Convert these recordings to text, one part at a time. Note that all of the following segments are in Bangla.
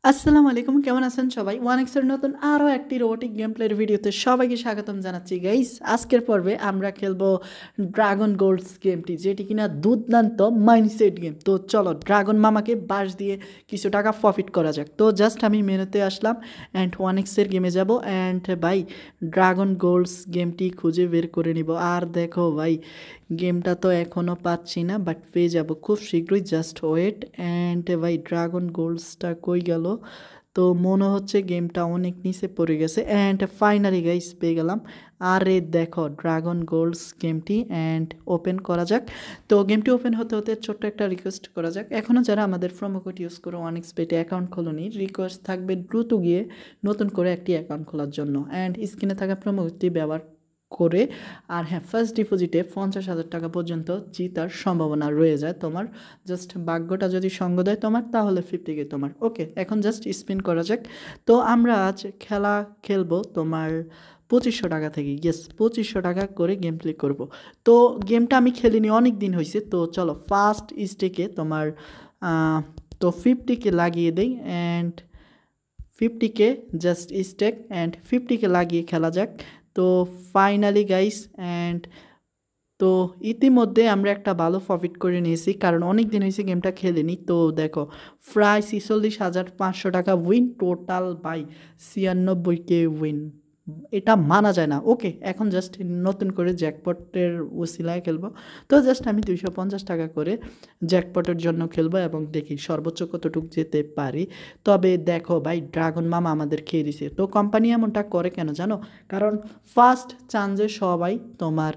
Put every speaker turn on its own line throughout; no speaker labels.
আসসালামু আলাইকুম, কেমন আছেন সবাই? ওয়ানএক্সের নতুন আরও একটি রোবোটিক গেম প্লের ভিডিওতে সবাইকে স্বাগতম জানাচ্ছি গাইস। আজকের পর্বে আমরা খেলবো ড্রাগন গোল্ডস গেমটি, যেটি কিনা দুর্দান্ত মাইন্ডসেট গেম। তো চলো ড্রাগন মামাকে বাঁশ দিয়ে কিছু টাকা প্রফিট করা যাক। তো জাস্ট আমি মেনুতে আসলাম অ্যান্ড ওয়ানএক্সের গেমে যাব অ্যান্ড ভাই ড্রাগন গোল্ডস গেমটি খুঁজে বের করে নিব। আর দেখো ভাই, গেমটা তো এখনও পাচ্ছি না, বাট পেয়ে যাব খুব শীঘ্রই, জাস্ট ওয়েট। অ্যান্ড ভাই ড্রাগন গোল্ডসটা কই গেল? তো মনে হচ্ছে গেমটা অনেক নিচে পড়ে গেছে। অ্যান্ড ফাইনালি গাইস পেয়ে গেলাম। আরে দেখো ড্রাগন গোল্ডস গেমটি, অ্যান্ড ওপেন করা যাক। তো গেমটি ওপেন হতে হতে ছোট্ট একটা রিকোয়েস্ট করা যাক। এখনও যারা আমাদের প্রোমো কোড ইউজ করে ওয়ানএক্সপেটে অ্যাকাউন্ট খোলনি, রিকোয়েস্ট থাকবে দ্রুত গিয়ে নতুন করে একটি অ্যাকাউন্ট খোলার জন্য, অ্যান্ড স্ক্রিনে থাকা প্রোমো কোডটি ব্যবহার করে। আর হ্যাঁ, ফার্স্ট ডিপোজিটে 50,000 টাকা পর্যন্ত জিতার সম্ভাবনা রয়ে যায় তোমার। জাস্ট ভাগ্যটা যদি সঙ্গ দেয় তোমার, তাহলে 50K তোমার। ওকে, এখন জাস্ট স্পিন করা যাক। তো আমরা আজ খেলবো তোমার 2500 টাকা থেকে। ইয়েস, 2500 টাকা করে গেম প্লে করব। তো গেমটা আমি খেলিনি, অনেক দিন হয়েছে। তো চলো ফার্স্ট স্টেকে তোমার তো 50K লাগিয়ে দেই, and 50K just stake, and 50K লাগিয়ে খেলা যাক। তো ফাইনালি গাইস, অ্যান্ড তো ইতিমধ্যে আমরা একটা ভালো প্রফিট করে নিয়েছি, কারণ অনেক দিন হয়েছে গেমটা খেলিনি। তো দেখো প্রায় 46,500 টাকা win total by 96K win. এটা মানা যায় না। ওকে, এখন জাস্ট নতুন করে জ্যাকপটের ওসিলায় খেলবো। তো জাস্ট আমি 250 টাকা করে জ্যাকপটের জন্য খেলবো এবং দেখি সর্বোচ্চ কতটুকু যেতে পারি। তবে দেখো ভাই, ড্রাগন মামা আমাদের খেয়ে দিছে। তো কোম্পানি এমনটা করে কেন জানো? কারণ ফার্স্ট চান্সে সবাই তোমার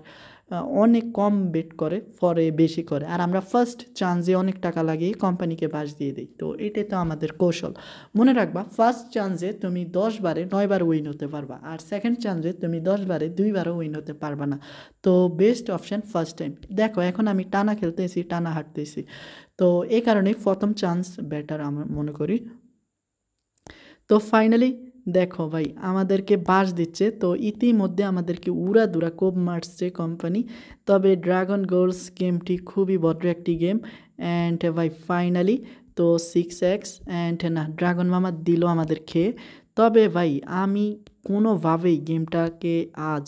অনেক কম বেট করে, পরে বেশি করে, আর আমরা ফার্স্ট চান্সে অনেক টাকা লাগিয়ে কোম্পানিকে বাস দিয়ে দিই। তো এটাই তো আমাদের কৌশল। মনে রাখবা, ফার্স্ট চান্সে তুমি 10 বারে 9 বার উইন হতে পারবা, আর সেকেন্ড চান্সে তুমি 10 বারে 2 বারও উইন হতে পারবা না। তো বেস্ট অপশান ফার্স্ট টাইম। দেখো এখন আমি টানা খেলতেছি, টানা হাঁটতেছি। তো এই কারণেই প্রথম চান্স বেটার আমি মনে করি। তো ফাইনালি দেখো ভাই, আমাদেরকে বাস দিচ্ছে। তো ইতিমধ্যে আমাদেরকে উড়াধুরা কোপ মারছে কোম্পানি। তবে ড্রাগন গোল্ডস গেমটি খুবই ভদ্র একটি গেম। অ্যান্ড ভাই ফাইনালি তো 6x, অ্যান্ড না, ড্রাগন মামা দিল আমাদের খেয়ে। তবে ভাই আমি কোনোভাবেই গেমটাকে আজ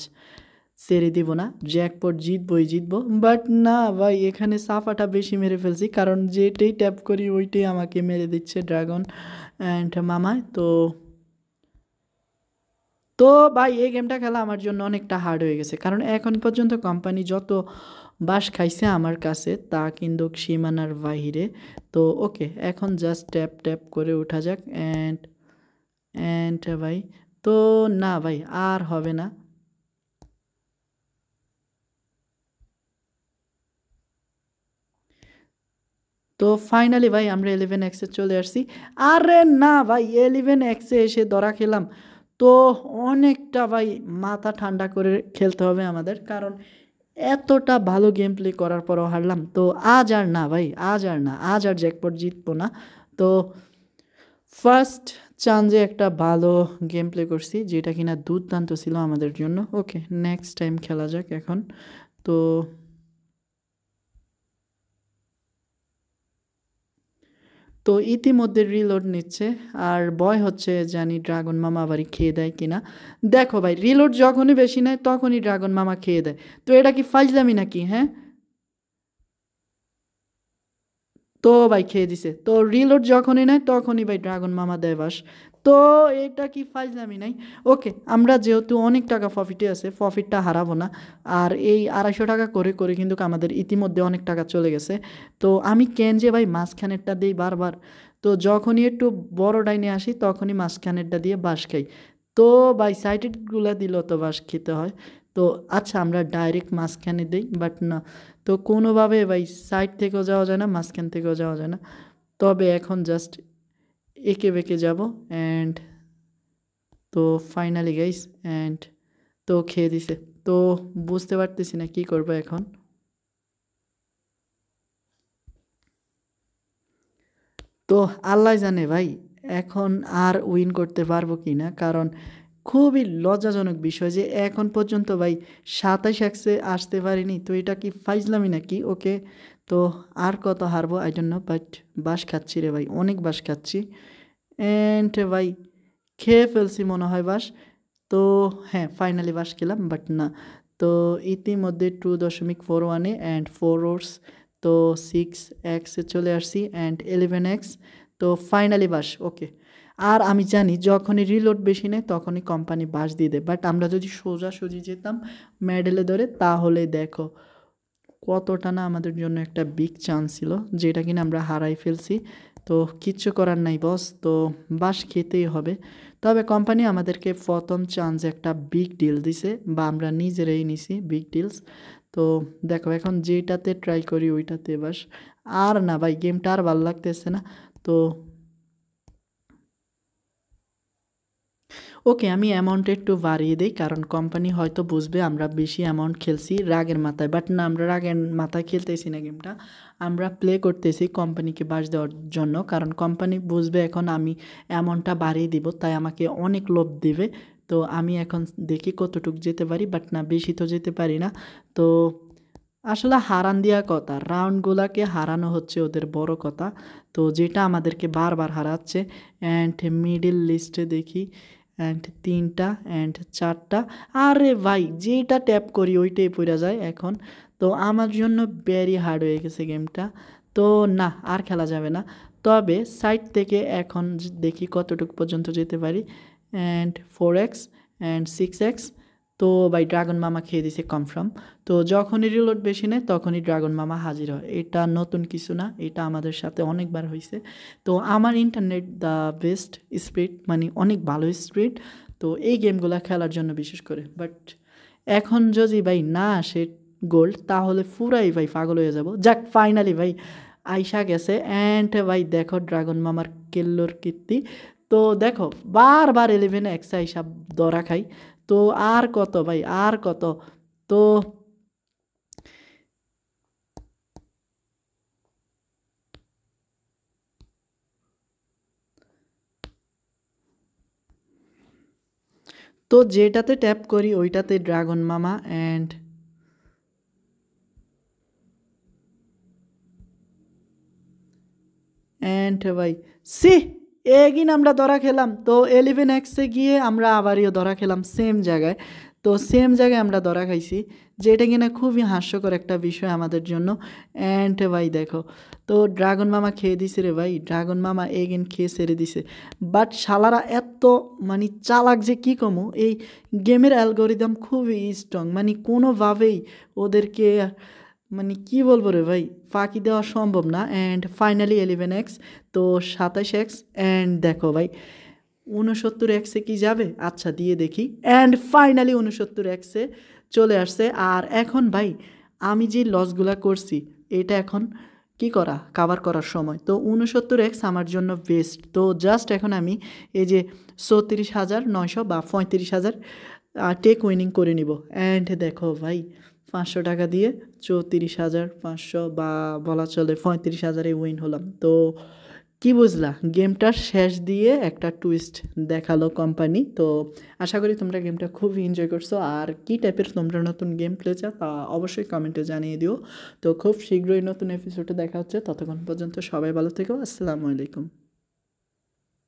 ছেড়ে দিব না, জ্যাকপট জিতবই জিতবো। বাট না ভাই, এখানে সাফাটা বেশি মেরে ফেলছি, কারণ যেটাই ট্যাপ করি ওইটাই আমাকে মেরে দিচ্ছে ড্রাগন অ্যান্ড মামায়। তো তো ভাই এই গেমটা খেলা আমার জন্য অনেকটা হার্ড হয়ে গেছে, কারণ এখন পর্যন্ত কোম্পানি যত বাস খাইছে আমার কাছে তা কিন্তু সীমানার বাহিরে। তো ওকে, এখন জাস্ট ট্যাপ ট্যাপ করে ওঠা যাক। অ্যান্ড অ্যান্ড ভাই, তো না ভাই আর হবে না। তো ফাইনালি ভাই আমরা 11x চলে আসছি। আরে না ভাই, 11x এসে ধরা খেলাম। তো অনেকটা ভাই মাথা ঠান্ডা করে খেলতে হবে আমাদের, কারণ এতটা ভালো গেম প্লে করার পরও হারলাম। তো আজ আর না ভাই, আজ আর না, আজ আর জ্যাকপট জিতবো না। তো ফার্স্ট চান্সে একটা ভালো গেম প্লে করছি, যেটা কিনা দুর্দান্ত ছিল আমাদের জন্য। ওকে, নেক্সট টাইম খেলা যাক এখন। তো তো ইতিমধ্যে রিলোড নিচ্ছে, আর ভয় হচ্ছে জানি ড্রাগন মামা আবারই খেয়ে দেয় কিনা। দেখো ভাই, রিলোড যখনই বেশি নেয় তখনই ড্রাগন মামা খেয়ে দেয়। তো এটা কি ফাইজলামি নাকি? হ্যাঁ, তো ভাই খেয়ে দিছে। তো রিলোড যখনই নেয় তখনই ভাই ড্রাগন মামা দেয় বাস। তো এটা কি ফাইজলামি নাই? ওকে, আমরা যেহেতু অনেক টাকা প্রফিটে আছে, প্রফিটটা হারাবো না। আর এই 250 টাকা করে করে কিন্তু আমাদের ইতিমধ্যে অনেক টাকা চলে গেছে। তো আমি কেন যে ভাই মাঝখানেরটা দিই বারবার। তো যখনই একটু বড় ডাইনে আসি তখনই মাঝখানেরটা দিয়ে বাঁশ খাই। তো ভাই সাইডেডগুলো দিলেও তো বাঁশ খেতে হয়। তো আচ্ছা, আমরা ডাইরেক্ট মাঝখানে দিই, বাট না। তো কোনোভাবে ভাই সাইড থেকেও যাওয়া যায় না, মাঝখান থেকেও যাওয়া যায় না। তবে এখন জাস্ট এঁকে বেঁকে যাব। অ্যান্ড তো ফাইনালি গাইস, অ্যান্ড তো খেয়ে দিছে। তো বুঝতে পারতেছি না কি করবো এখন। তো আল্লাহ জানে ভাই, এখন আর উইন করতে পারবো কি না, কারণ খুবই লজ্জাজনক বিষয় যে এখন পর্যন্ত ভাই 27 আসতে পারিনি। তো এটা কি ফাইজলামি নাকি? ওকে, তো আর কত হারবো আই ডোন্ট নো, বাট বাঁশ খাচ্ছি রে ভাই, অনেক বাঁশ খাচ্ছি। অ্যান্ড ভাই খেয়ে ফেলছি মনে হয় বাস। তো হ্যাঁ ফাইনালি বাস খেলাম, বাট না। তো ইতিমধ্যে 2.41 অ্যান্ড 4 ওর্স, তো 6x চলে আসছি অ্যান্ড 11x। তো ফাইনালি বাস ওকে। আর আমি জানি যখনই রিলোড বেশি নেয় তখনই কোম্পানি বাস দিয়ে দেয়, বাট আমরা যদি সোজাসুজি যেতাম মেডেলে ধরে তাহলে দেখো কতটা না আমাদের জন্য একটা বিগ চান্স ছিল, যেটা কিনা আমরা হারাই ফেলছি। তো কিচ্ছু করার নাই বস, তো বাস খেতেই হবে। তবে কোম্পানি আমাদেরকে প্রথম চান্স একটা বিগ ডিল দিছে, বা আমরা নিজেরাই নিছি বিগ ডিলস। তো দেখো এখন যেটাতে ট্রাই করি ওইটাতে বাস। আর না ভাই গেমটা আর ভালো লাগতেছে না। তো ওকে আমি অ্যামাউন্টটা একটু বাড়িয়ে দিই, কারণ কোম্পানি হয়তো বুঝবে আমরা বেশি অ্যামাউন্ট খেলছি রাগের মাথায়। বাট না, আমরা রাগের মাথায় খেলতেছি না গেমটা, আমরা প্লে করতেছি কোম্পানিকে বাস দেওয়ার জন্য। কারণ কোম্পানি বুঝবে এখন আমি অ্যামাউন্টটা বাড়িয়ে দিব, তাই আমাকে অনেক লোভ দিবে। তো আমি এখন দেখি কতটুকু যেতে পারি, বাট না বেশি তো যেতে পারি না। তো আসলে হারান দেওয়া কথা, রাউন্ডগুলোকে হারানো হচ্ছে ওদের বড় কথা। তো যেটা আমাদেরকে বারবার হারাচ্ছে। অ্যান্ড মিডিল লিস্টে দেখি অ্যান্ড 3টা অ্যান্ড 4টা। আরে ভাই যেটা ট্যাপ করি ওইটাই পড়ে যায় এখন। তো আমার জন্য ভেরি হার্ড হয়ে গেছে গেমটা। তো না আর খেলা যাবে না। তবে সাইড থেকে এখন দেখি কতটুকু পর্যন্ত যেতে পারি। And 4x and 6x। তো ভাই ড্রাগন মামা খেয়ে দিছে কনফার্ম। তো যখনই রিলোড বেশি নেয় তখনই ড্রাগন মামা হাজির হয়, এটা নতুন কিছু না, এটা আমাদের সাথে অনেকবার হয়েছে। তো আমার ইন্টারনেট দ্য বেস্ট স্পিড, মানে অনেক ভালো স্পিড তো এই গেমগুলো খেলার জন্য বিশেষ করে। বাট এখন যদি ভাই না আসে গোল্ড তাহলে পুরাই ভাই পাগল হয়ে যাব। যাক ফাইনালি ভাই আইসা গেছে। অ্যান্ড ভাই দেখো ড্রাগন মামার কেল্লোর কীর্তি। তো দেখো বারবার 11x আইসা ধরা খাই। তো আর কত ভাই আর কত। তো তো যেটাতে ট্যাপ করি ওইটাতে ড্রাগন মামা। অ্যান্ড ভাই সি এগিন আমরা ধরা খেলাম। তো 11x গিয়ে আমরা আবারও ধরা খেলাম সেম জায়গায়। তো সেম জায়গায় আমরা ধরা খাইছি, যেটা কিনা খুবই হাস্যকর একটা বিষয় আমাদের জন্য। অ্যান্ড ভাই দেখো তো ড্রাগন মামা খেয়ে দিছে রে ভাই, ড্রাগন মামা এগেন খেয়ে ছেড়ে দিছে। বাট শালারা এত মানে চালাক যে কী কমো, এই গেমের অ্যালগোরিদম খুবই স্ট্রং, মানে কোনোভাবেই ওদেরকে মানে কি বলবো রে ভাই ফাঁকি দেওয়া সম্ভব না। অ্যান্ড ফাইনালি 11x, তো 27x। অ্যান্ড দেখো ভাই 69xে কি যাবে, আচ্ছা দিয়ে দেখি। অ্যান্ড ফাইনালি 69xে চলে আসছে। আর এখন ভাই আমি যে লসগুলা করছি এটা এখন কি করা কাভার করার সময়। তো 69x আমার জন্য বেস্ট। তো জাস্ট এখন আমি এই যে 34,900 বা 35,000 টেক উইনিং করে নিব। অ্যান্ড দেখো ভাই 500 টাকা দিয়ে 34,500 বা বলা চলে 35,000-এ উইন হলাম। তো কি বুঝলা গেমটার শেষ দিয়ে একটা টুইস্ট দেখালো কোম্পানি। তো আশা করি তোমরা গেমটা খুব এনজয় করছো। আর কি টাইপের তোমরা নতুন গেম প্লে চাও তা অবশ্যই কমেন্টে জানিয়ে দিও। তো খুব শীঘ্রই নতুন এপিসোডে দেখা হচ্ছে, ততক্ষণ পর্যন্ত সবাই ভালো থেকো। আসসালামু আলাইকুম।